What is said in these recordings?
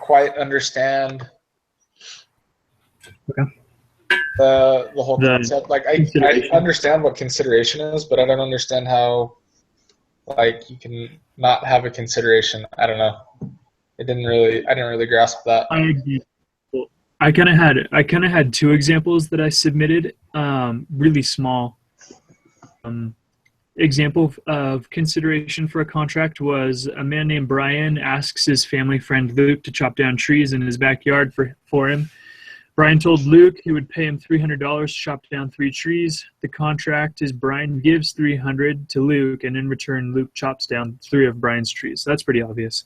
quite understand Okay. the whole concept. Like I understand what consideration is, but I don't understand how like you can not have a consideration. I don't know. I didn't really grasp that. I kind of had two examples that I submitted, really small. Example of consideration for a contract was a man named Brian asks his family friend Luke to chop down trees in his backyard for him. Brian told Luke he would pay him $300 to chop down 3 trees. The contract is Brian gives $300 to Luke, and in return, Luke chops down 3 of Brian's trees. So that's pretty obvious.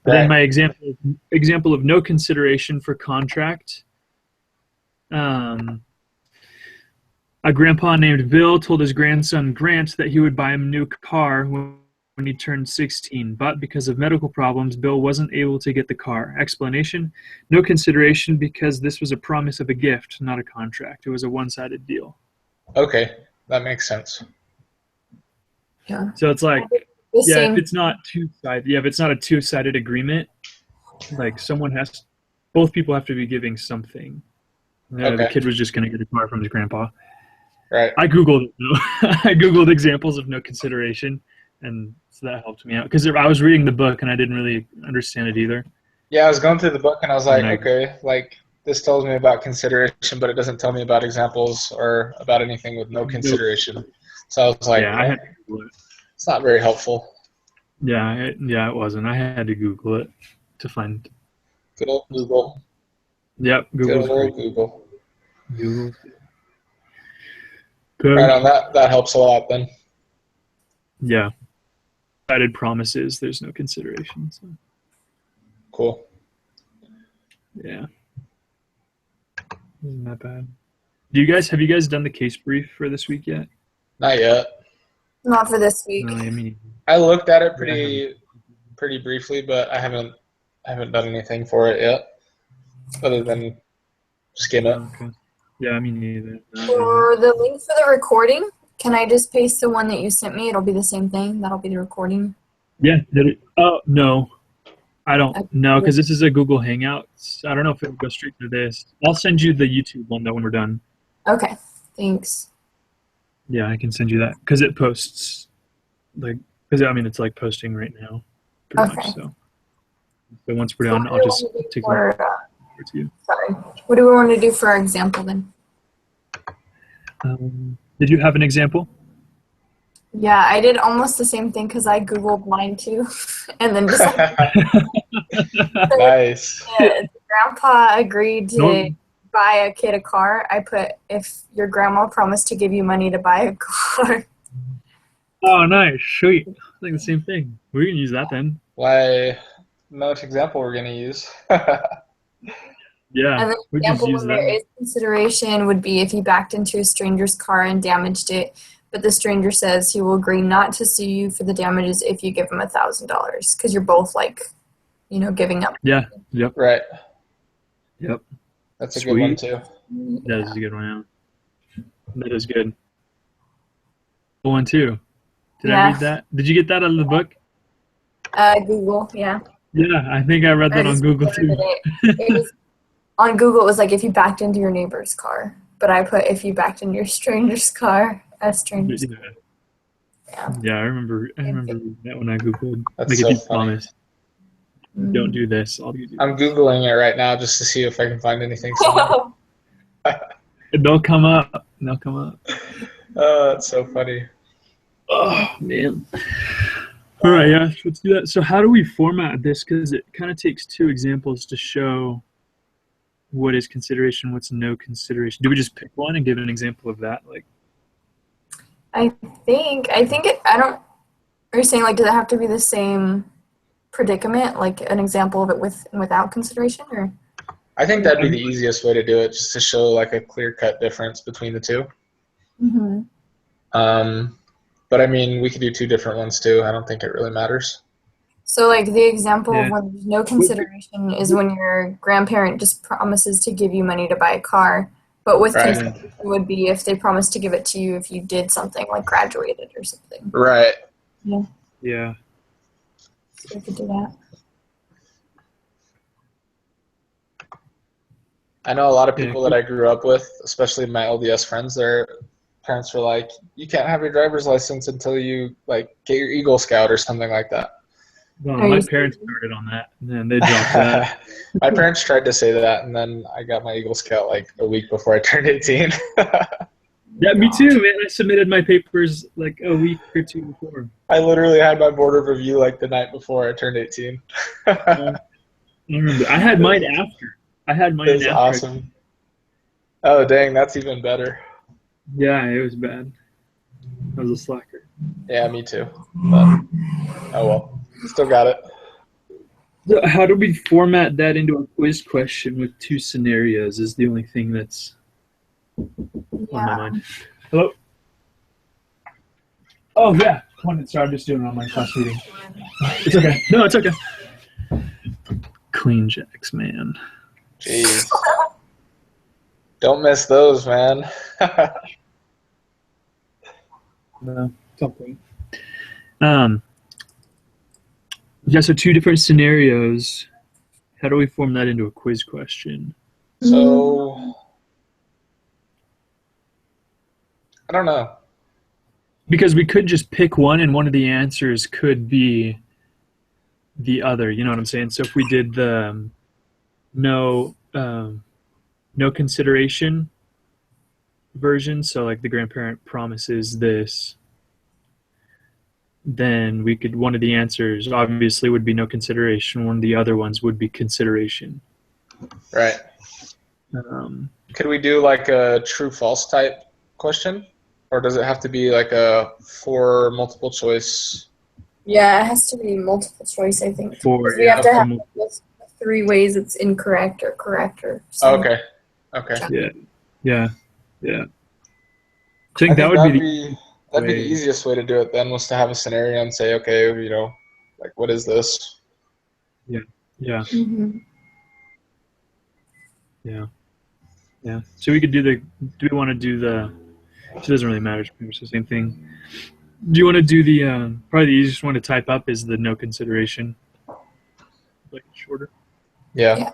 But then my example of no consideration for contract. A grandpa named Bill told his grandson Grant that he would buy him a new car when he turned 16, but because of medical problems, Bill wasn't able to get the car. Explanation: no consideration because this was a promise of a gift, not a contract. It was a one-sided deal. Okay, that makes sense. Yeah. So it's like, if it's not two-sided, if it's not a two-sided agreement, like both people have to be giving something. The kid was just going to get a car from his grandpa. Right. I Googled I Googled examples of no consideration, and so that helped me out because I was reading the book and I didn't really understand it either. Yeah, I was going through the book and I was like, okay, like this tells me about consideration, but it doesn't tell me about examples or about anything with no consideration. So I was like, I had to Google it. It's not very helpful. Yeah, it wasn't. I had to Google it to find. Good old Google. Yep, Google's good old great. Google. Google's good. Right on, that helps a lot then. Yeah. Cited promises, there's no consideration. So. Cool. Yeah. Isn't that bad? Have you guys done the case brief for this week yet? Not yet. Not for this week. No, I mean, I looked at it pretty briefly, but I haven't done anything for it yet, other than skim it. Okay. Yeah, I mean neither. For the link for the recording, can I just paste the one that you sent me? It'll be the same thing. That'll be the recording. Yeah. Oh no, I don't know because this is a Google Hangouts. I don't know if it'll go straight to this. I'll send you the YouTube one though when we're done. Okay. Thanks. Yeah, I can send you that because it posts it's like posting right now. Pretty much, so once we're done, I'll just take a look to you. Sorry. What do we want to do for our example then? Did you have an example? Yeah, I did almost the same thing because I Googled mine too. And then just nice. Grandpa agreed to buy a kid a car. I put, if your grandma promised to give you money to buy a car. Oh, nice. Sweet. I think the same thing. We can use that then. Why? Know which example we're going to use. Yeah, and the example when there is consideration would be if he backed into a stranger's car and damaged it, but the stranger says he will agree not to sue you for the damages if you give him $1,000 because you're both giving up. Yeah. Yep. Right. Yep. That's a good one too. That is a good one. Yeah. That is good. Good one too. Did I read that? Did you get that out of the book? Google. Yeah. Yeah, I think I read that on Google too. On Google, it was like if you backed into your neighbor's car, but I put if you backed into your stranger's car, a stranger's car. Yeah, I remember that when I Googled. That's so funny. Promise. Don't do this. I'm Googling it right now just to see if I can find anything. They'll come up. Oh, that's so funny. Oh, man. All right, yeah, let's do that. So how do we format this? Because it kind of takes 2 examples to show what is consideration, what's no consideration. Do we just pick one and give an example of that? I think are you saying does it have to be the same predicament, like an example of it with and without consideration, or? I think that'd be the easiest way to do it, just to show a clear-cut difference between the 2. Mm-hmm. But I mean, we could do 2 different ones too. I don't think it really matters. So the example of when there's no consideration is when your grandparent just promises to give you money to buy a car, but with consideration would be if they promise to give it to you if you did something like graduated or something. Right. Yeah. Yeah. So we could do that. I know a lot of people that I grew up with, especially my LDS friends, their parents were like, you can't have your driver's license until you like get your Eagle Scout or something like that. No, my parents started on that, and then they dropped that. My parents tried to say that, and then I got my Eagle Scout like a week before I turned 18. Yeah, me too, man. I submitted my papers like a week or two before. I literally had my board of review like the night before I turned 18. I remember. I had mine after. It was awesome. Oh, dang, that's even better. Yeah, it was bad. I was a slacker. Yeah, me too. But, oh well, still got it. So how do we format that into a quiz question with 2 scenarios is the only thing that's on my mind. Hello? Oh, yeah. Sorry, I'm just doing an online class meeting. It's okay. No, it's okay. Clean jacks, man. Jeez. Don't miss those, man. No, something. Yeah, so 2 different scenarios. How do we form that into a quiz question? So, I don't know. Because we could just pick one and one of the answers could be the other, you know what I'm saying? So if we did the no consideration version, so like the grandparent promises this, then we could, one of the answers obviously would be no consideration, one of the other ones would be consideration. Right. Could we do like a true-false type question? Or does it have to be like a 4 multiple choice? Yeah, it has to be multiple choice, I think. 4, we have to have 3 ways it's incorrect or correct or something. Okay. Yeah. I think that would be that'd be the easiest way to do it then, was to have a scenario and say, okay, you know, like, what is this? Yeah. Mm-hmm. Yeah. So we could do do we want to do the, it doesn't really matter, it's the same thing. Do you want to do the, probably the easiest one to type up is the no consideration, like shorter? Yeah.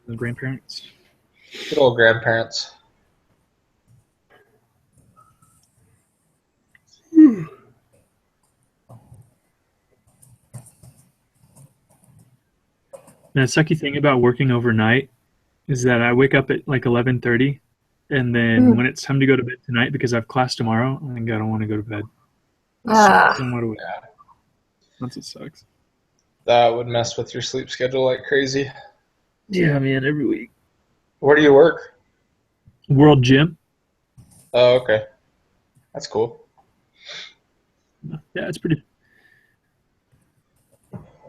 The grandparents. Good old grandparents. And the sucky thing about working overnight is that I wake up at like 11:30, and then when it's time to go to bed tonight because I have class tomorrow, I think I don't want to go to bed. That's what sucks. That would mess with your sleep schedule like crazy. Yeah, man, every week. Where do you work? World Gym. Oh, okay. That's cool. Yeah, it's pretty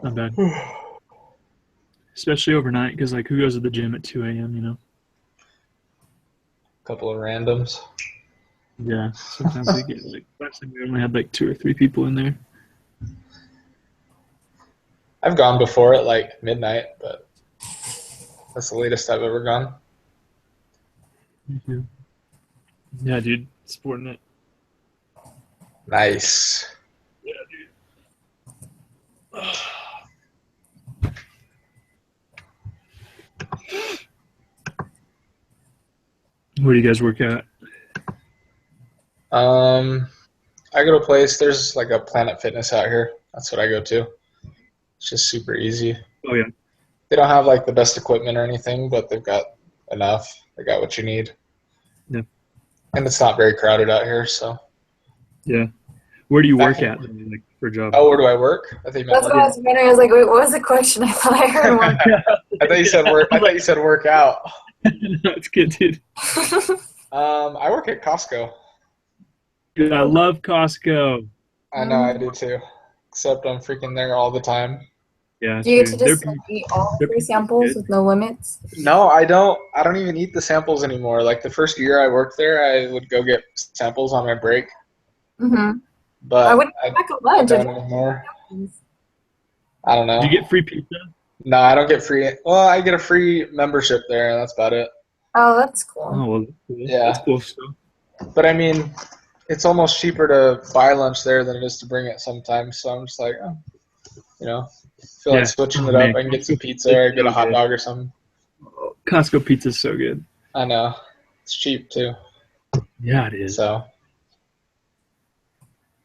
not bad. Especially overnight, because like, who goes to the gym at 2 a.m., you know? A couple of randoms. Yeah, sometimes we get like, last time we only had like 2 or 3 people in there. I've gone before at like midnight, but that's the latest I've ever gone. Mm-hmm. Yeah, dude, sporting it. Nice. Yeah, dude. Where do you guys work at? I go to a place, there's like a Planet Fitness out here. That's what I go to. It's just super easy. Oh, yeah. They don't have like the best equipment or anything, but they've got enough. They got what you need. Yeah. And it's not very crowded out here, so. Yeah. Where do you work at, like, for a job? Oh, where do I work? I think that's what I was wondering. I was like, wait, what was the question? I thought I heard one. I thought you said work. I thought you said work out. That's good, dude. I work at Costco. Dude, I love Costco. I know, I do too. Except I'm freaking there all the time. Yeah. Do you get to just eat all free samples with no limits? No, I don't. I don't even eat the samples anymore. Like the first year I worked there, I would go get samples on my break. Mm-hmm. But I wouldn't pack a lunch. I don't anymore. I don't know. Do you get free pizza? No, I don't get free. Well, I get a free membership there, and that's about it. Oh, that's cool. Oh, well, yeah. That's cool stuff. But I mean, it's almost cheaper to buy lunch there than it is to bring it sometimes. So I'm just like, oh, You know, feel like switching it up. I can get some pizza or get a hot dog or something. Costco pizza is so good. I know. It's cheap too. Yeah, it is. So,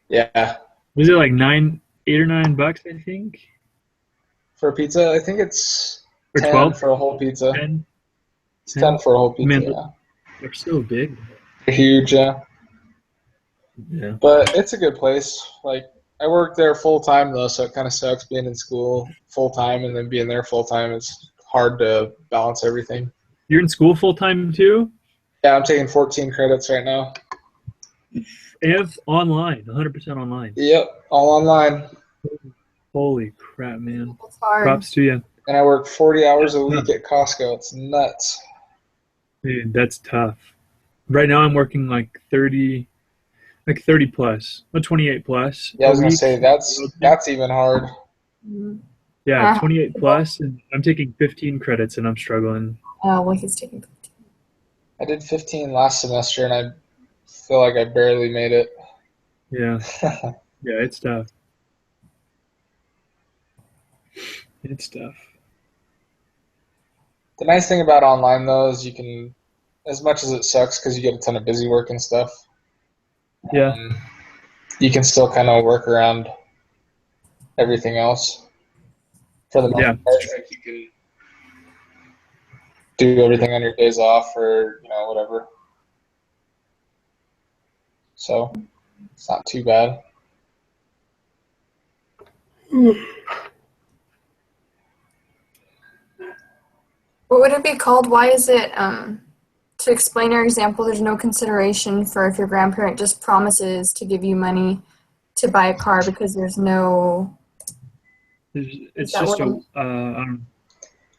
yeah. Was it like $8 or $9? I think. For a pizza, I think it's or 10 12 for a whole pizza. 10? It's 10 for a whole pizza. Man, they're so big. They're huge, yeah. Yeah. But it's a good place. Like, I work there full time though, so it kind of sucks being in school full time and then being there full time. It's hard to balance everything. You're in school full time too? Yeah, I'm taking 14 credits right now. And online, 100% online. Yep, all online. Holy crap, man! That's hard. Props to you. And I work 40 hours a week at Costco. It's nuts. Dude, that's tough. Right now, I'm working like 30 plus, 28 plus. Yeah, I was gonna say that's even hard. Yeah, 28 plus, and I'm taking 15 credits, and I'm struggling. Oh, well, he's taking 15. I did 15 last semester, and I feel like I barely made it. Yeah, yeah, it's tough. It's tough. The nice thing about online though is you can, as much as it sucks because you get a ton of busy work and stuff. Yeah. You can still kind of work around everything else. For the most part, like you can do everything on your days off or whatever. So it's not too bad. What would it be called? Why is it, to explain our example, there's no consideration for if your grandparent just promises to give you money to buy a car because there's no... It's just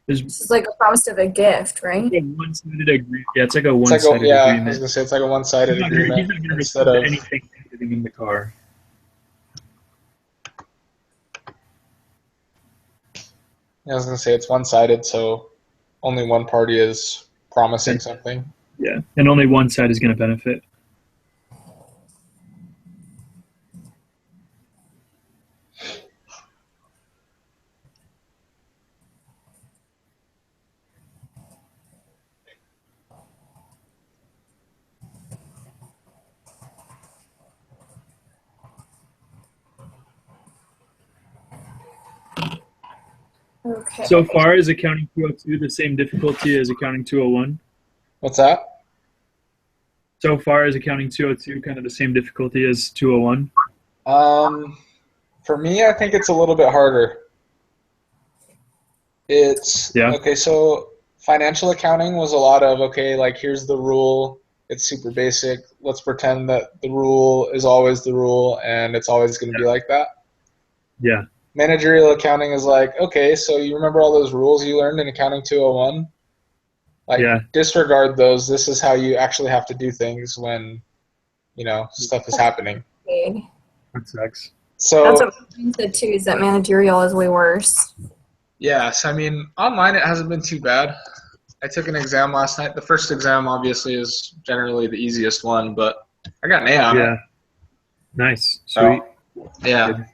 this is like a promise of a gift, right? A one-sided agreement. Yeah, it's like a one-sided agreement. Yeah, I was going to say it's like a one-sided agreement. He's not going to receive anything in the car. I was going to say it's one-sided, so only one party is promising something. Yeah, and only one side is going to benefit. Okay. So far, is Accounting 202 the same difficulty as Accounting 201? What's that? So far, is Accounting 202 kind of the same difficulty as 201? For me, I think it's a little bit harder. Okay, so financial accounting was a lot of, like here's the rule, it's super basic, let's pretend that the rule is always the rule and it's always going to be like that. Yeah. Managerial accounting is like, okay, so you remember all those rules you learned in Accounting 201? Disregard those. This is how you actually have to do things when, stuff is happening. That sucks. So that's what Brian said too, is that managerial is way worse. Yes, I mean, online it hasn't been too bad. I took an exam last night. The first exam obviously is generally the easiest one, but I got an A on it. Yeah. Nice. Sweet. So, yeah. Good.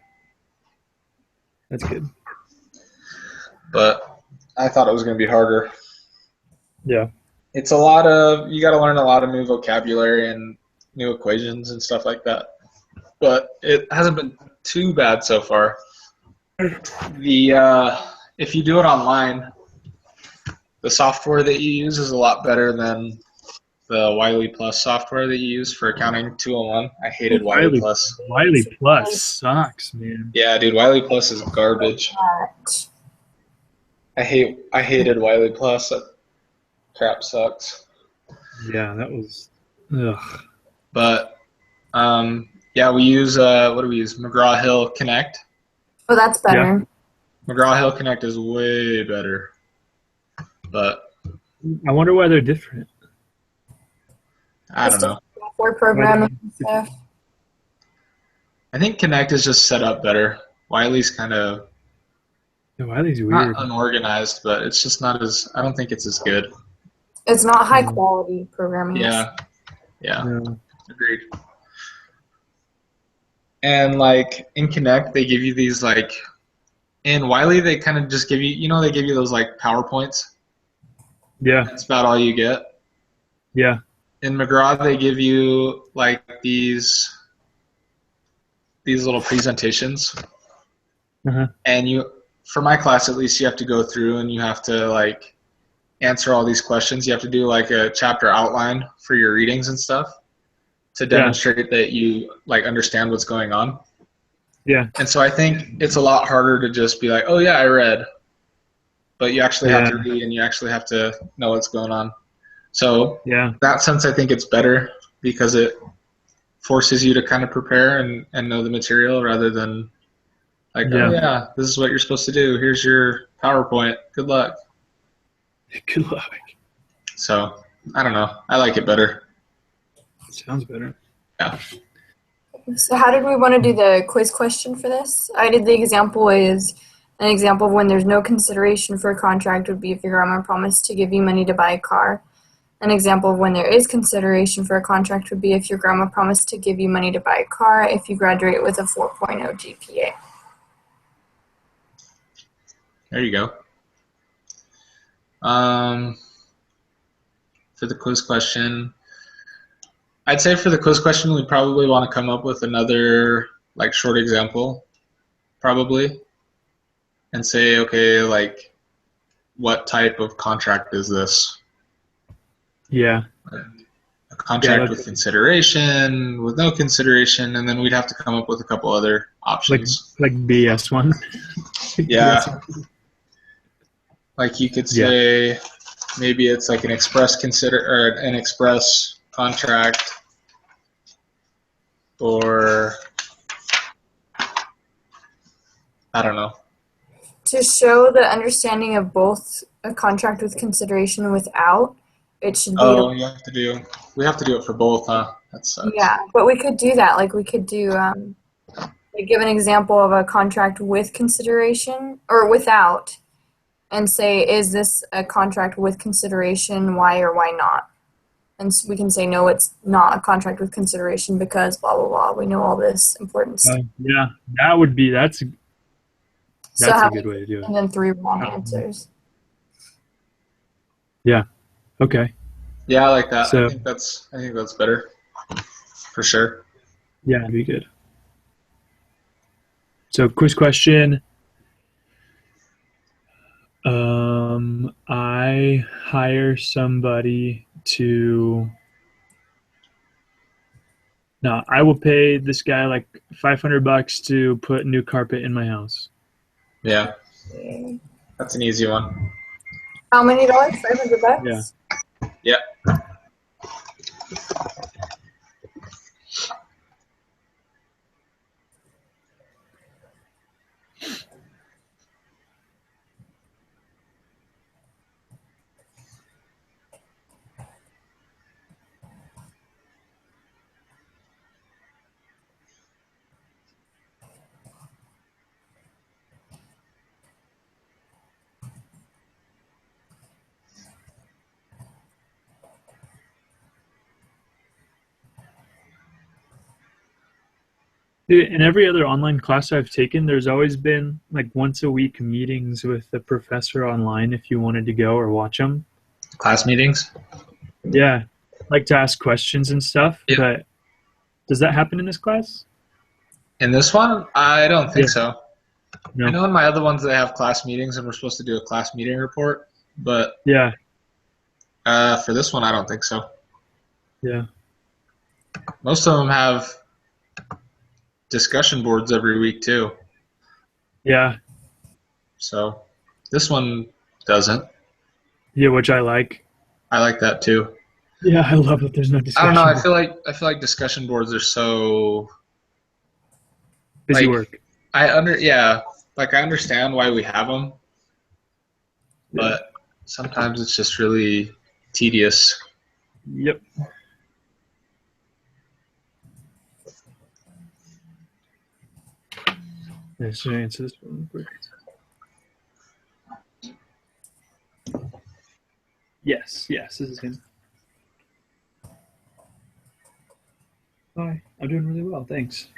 That's good. But I thought it was going to be harder. Yeah. It's you got to learn a lot of new vocabulary and new equations and stuff like that. But it hasn't been too bad so far. If you do it online, the software that you use is a lot better than the Wiley Plus software that you use for Accounting 201. I hated Wiley Plus. Wiley Plus sucks, man. Yeah, dude, Wiley Plus is garbage. I hated Wiley Plus. That crap sucks. Yeah, that was ugh. But yeah, we use what do we use? McGraw-Hill Connect. Oh, that's better. Yeah. McGraw-Hill Connect is way better. But I wonder why they're different. I don't know. For programming and stuff. I think Connect is just set up better. Wiley's kind of Wiley's weird. Not unorganized, but it's just not as. I don't think it's as good. It's not high quality programming. Yeah. Agreed. And like in Connect, they give you these like in Wiley, they kind of just give you, they give you those like PowerPoints. Yeah. That's about all you get. Yeah. In McGraw, they give you like these little presentations. Uh-huh. And for my class at least, you have to go through and you have to like answer all these questions. You have to do like a chapter outline for your readings and stuff to demonstrate that you like understand what's going on. Yeah. And so I think it's a lot harder to just be like, oh yeah, I read. But you actually have to read and you actually have to know what's going on. So in that sense, I think it's better because it forces you to kind of prepare and know the material rather than like, oh yeah, this is what you're supposed to do. Here's your PowerPoint. Good luck. Good luck. So I don't know. I like it better. Sounds better. Yeah. So how did we want to do the quiz question for this? I did the example is an example of when there's no consideration for a contract would be if your grandma promised to give you money to buy a car. An example of when there is consideration for a contract would be if your grandma promised to give you money to buy a car if you graduate with a 4.0 GPA. There you go. For the quiz question, I'd say for the quiz question, we probably want to come up with another like short example, probably, and say, okay, like, what type of contract is this? Yeah. A contract with consideration, with no consideration, and then we'd have to come up with a couple other options. Like BS one. Yeah. Like you could say maybe it's like an express contract, or I don't know. To show the understanding of both a contract with consideration and without, it should be. Oh, we have to do it for both, huh? That sucks. Yeah, but we could do that. Like we could do, like give an example of a contract with consideration or without, and say, is this a contract with consideration? Why or why not? And so we can say, no, it's not a contract with consideration because blah blah blah. We know all this important stuff. Yeah, that's a good way to do it. And then 3 wrong answers. Yeah. Okay. Yeah, I like that. So, I think that's better. For sure. Yeah, it'd be good. So quiz question. I hire somebody to. No, I will pay this guy like $500 to put new carpet in my house. Yeah, that's an easy one. How many dollars? $500? Yeah. In every other online class I've taken, there's always been like once a week meetings with the professor online if you wanted to go or watch them. Class meetings? Yeah, like to ask questions and stuff. Yep. But does that happen in this class? In this one? I don't think so. No. I know in my other ones they have class meetings and we're supposed to do a class meeting report, but for this one I don't think so. Yeah. Most of them have discussion boards every week too. Yeah. So this one doesn't. Yeah, which I like. I like that too. Yeah, I love that there's no discussion. I don't know. I feel like discussion boards are so busy work. I understand why we have them, but sometimes it's just really tedious. Yep. Let's answer this one quick. Yes, this is him. Hi, I'm doing really well, thanks.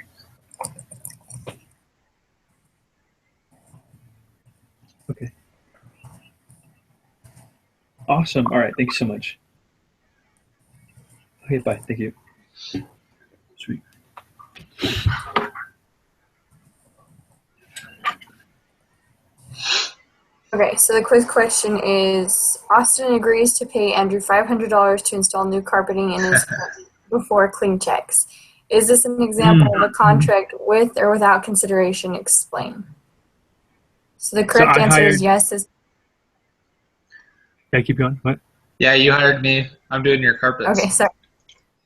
Okay. Awesome. All right. Thank you so much. Okay, bye. Thank you. Sweet. Okay, so the quiz question is, Austin agrees to pay Andrew $500 to install new carpeting in his home before clean checks. Is this an example of a contract with or without consideration? Explain. So the correct answer is yes. Yeah, keep going. What? Yeah, you hired me. I'm doing your carpets. Okay, sorry.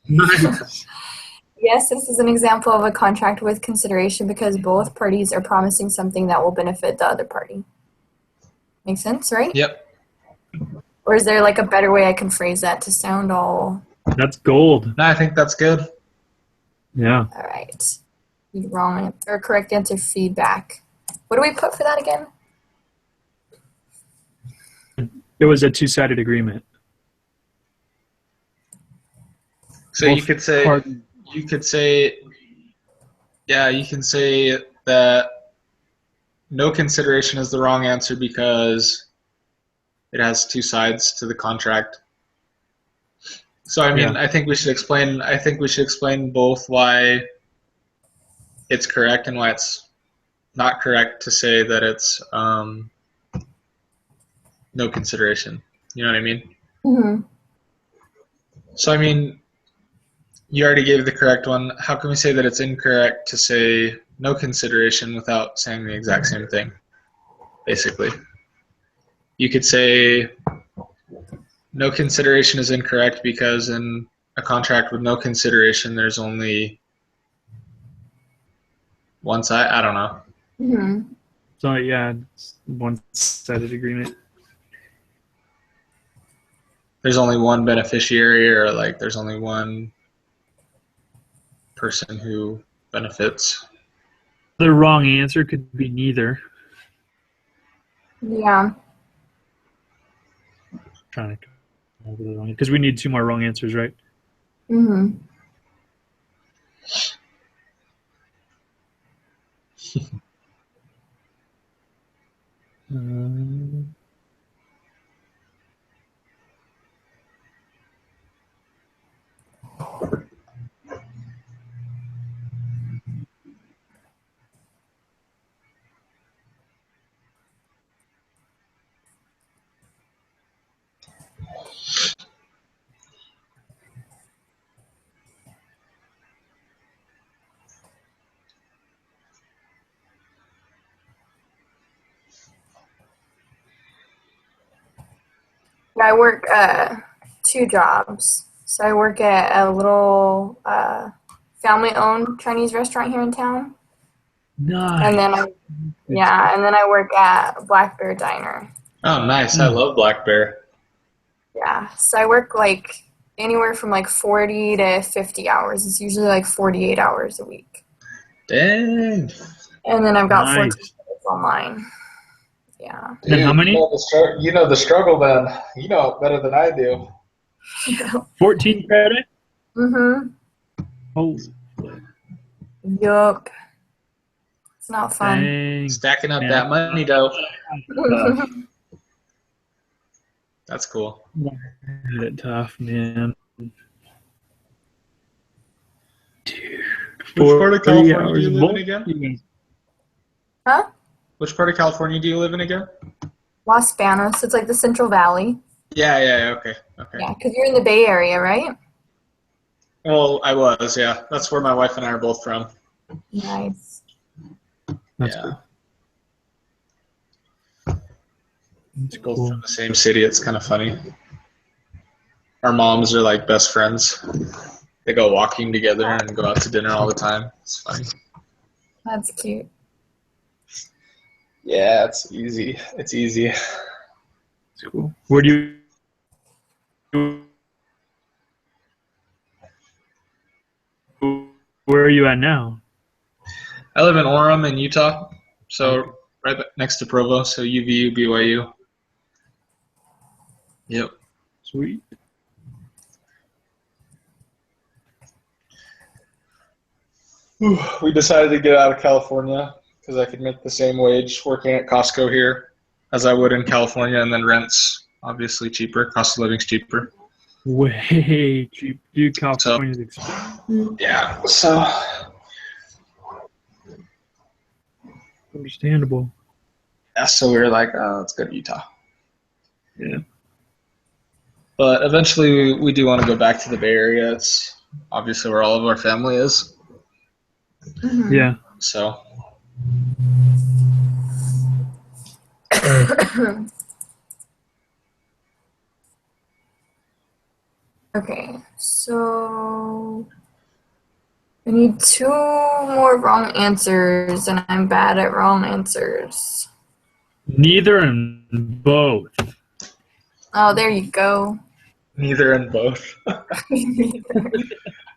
Nice. Yes, this is an example of a contract with consideration because both parties are promising something that will benefit the other party. Make sense, right? Yep. Or is there like a better way I can phrase that to sound all... That's gold. No, I think that's good. Yeah. All right. Wrong or correct answer, feedback. What do we put for that again? It was a two-sided agreement. So you could say, you can say that no consideration is the wrong answer because it has two sides to the contract. So I mean, I think we should explain both why it's correct and why it's not correct to say that it's no consideration. You know what I mean? Mm-hmm. So I mean, you already gave the correct one. How can we say that it's incorrect to say no consideration without saying the exact same thing? Basically, you could say no consideration is incorrect because in a contract with no consideration, there's only one side. I don't know. Mm-hmm. So yeah, it's one-sided agreement. There's only one beneficiary, or like there's only one person who benefits. The wrong answer could be neither. Yeah. Trying to come up with the wrong, because we need two more wrong answers, right? Mm-hmm. I work two jobs. So I work at a little family-owned Chinese restaurant here in town. Nice. And then I work at Black Bear Diner. Oh, nice. I love Black Bear. Yeah. So I work like anywhere from like 40 to 50 hours. It's usually like 48 hours a week. Dang. And then I've got 14 credits online. Yeah. Dude, how many? You know the struggle, then. You know it better than I do. 14 credit? Mm-hmm. Oh. Yup. It's not fun. Dang. Stacking up that money, though. That's cool. Tough, man. Dude. Which part of California do you live in again? Huh? Which part of California do you live in again? Los Banos. It's like the Central Valley. Yeah, okay. Yeah, because you're in the Bay Area, right? Well, I was, yeah. That's where my wife and I are both from. Nice. That's cool. That's both cool. from the same city. It's kind of funny. Our moms are like best friends. They go walking together and go out to dinner all the time. It's funny. That's cute. Yeah, it's easy. It's easy. It's cool. Where do Where are you at now? I live in Orem in Utah, so right next to Provo, so UVU, BYU. Yep. Sweet. We decided to get out of California because I could make the same wage working at Costco here. as I would in California, and then rent's obviously cheaper. Cost of living's cheaper. Way cheap. Dude, California's expensive. Yeah, so Understandable. yeah, so we were like, oh, let's go to Utah. Yeah. But eventually, we do want to go back to the Bay Area. It's obviously where all of our family is. Mm-hmm. Yeah. So Okay, so I need 2 more wrong answers, and I'm bad at wrong answers. Neither and both. Oh, there you go. neither and both.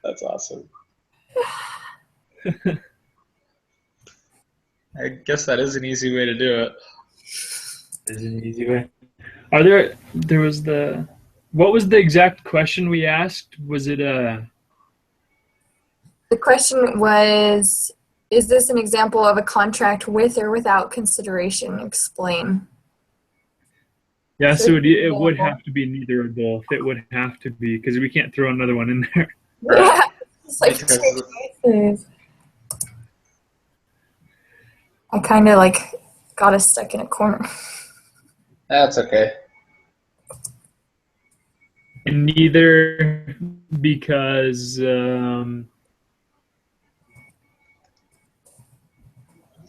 That's awesome. I guess that is an easy way to do it. Is an easy way. There was what was the exact question we asked? Was it The question was, is this an example of a contract with or without consideration? Explain. yeah, so it would have to be neither or both. It would have to be, because we can't throw another one in there. Yeah, it's like Because- 2 choices. I kind of got us stuck in a corner. That's okay. And neither because I don't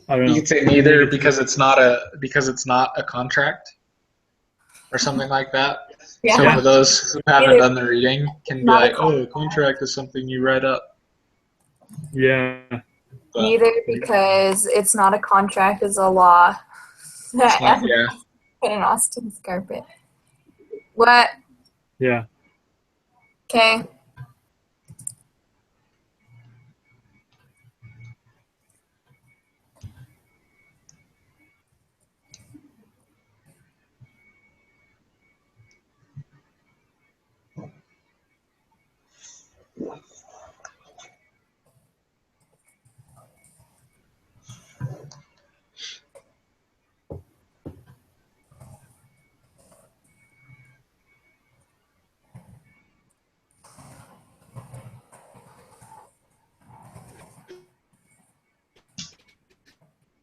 know. You could say neither because it's not a contract or something like that. Yeah. So for those who haven't done the reading, can be Not a like, oh, a contract is something you write up. Yeah. But Neither because it's not a contract, is a law. it's not, yeah. Put in Austin's carpet. What? Yeah. Okay.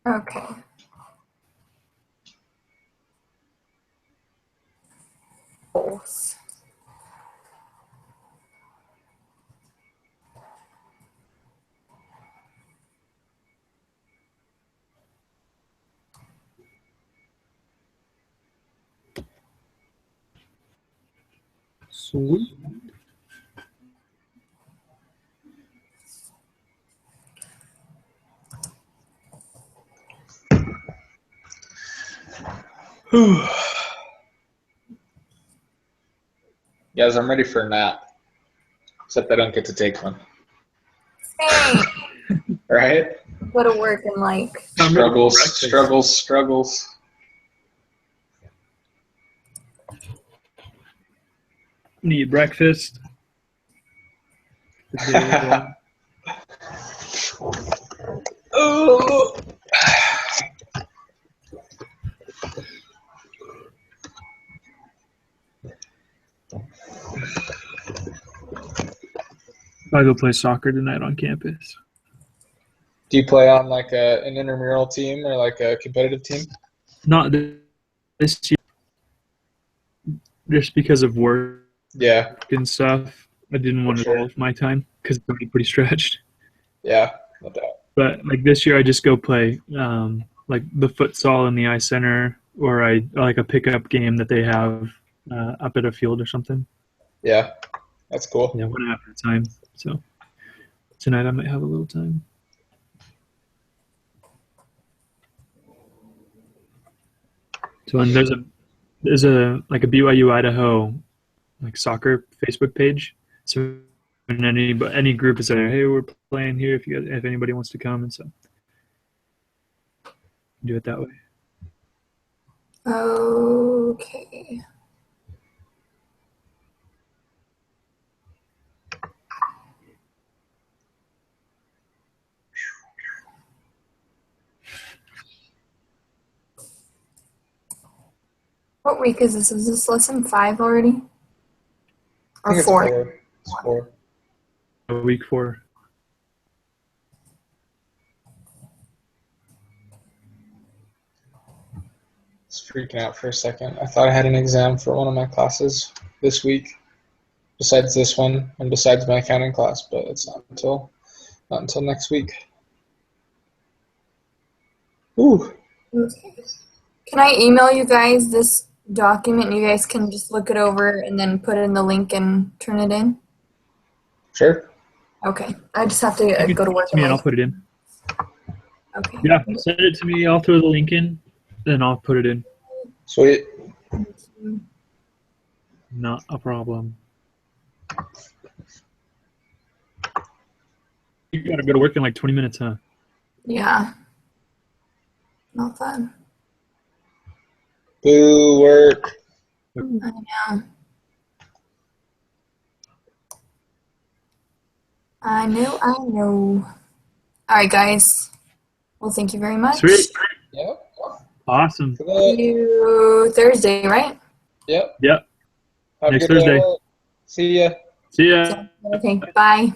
Okay. Both. Sweet. Guys, I'm ready for a nap. Except I don't get to take one. Hey, Right? go to work and Struggles. Need breakfast. Oh. I go play soccer tonight on campus. Do you play on like an intramural team or like a competitive team? Not this year, just because of work Yeah. and stuff. I didn't want to Sure. all of my time because it's already pretty stretched. Yeah, no doubt. But like this year, I just go play like the futsal in the ice center, or I like a pickup game that they have up at a field or something. Yeah, that's cool. Yeah, 1 hour at a time. So tonight I might have a little time. So and there's a like a BYU Idaho like soccer Facebook page. So and any group is there, hey, we're playing here if anybody wants to come, and so do it that way. Okay. What week is this? Is this lesson 5 already? I think Or it's 4? 4. It's 4. Week 4. It's freaking out for a second. I thought I had an exam for one of my classes this week, besides this one and besides my accounting class, but it's not until next week. Ooh. Can I email you guys this document? You guys can just look it over and then put it in the link and turn it in? Sure. Okay. I just have to go to work. To me, and I'll put it in. Okay. Yeah, send it to me. I'll throw the link in, then I'll put it in. Sweet. Not a problem. You gotta go to work in like 20 minutes, huh? Yeah. Not fun. Boo work. I know. I know. All right, guys. Well, thank you very much. Sweet. Yep. Awesome. See you Thursday, right? Yep. Yep. Have Next a good Thursday. day. See ya. See ya. Okay, bye.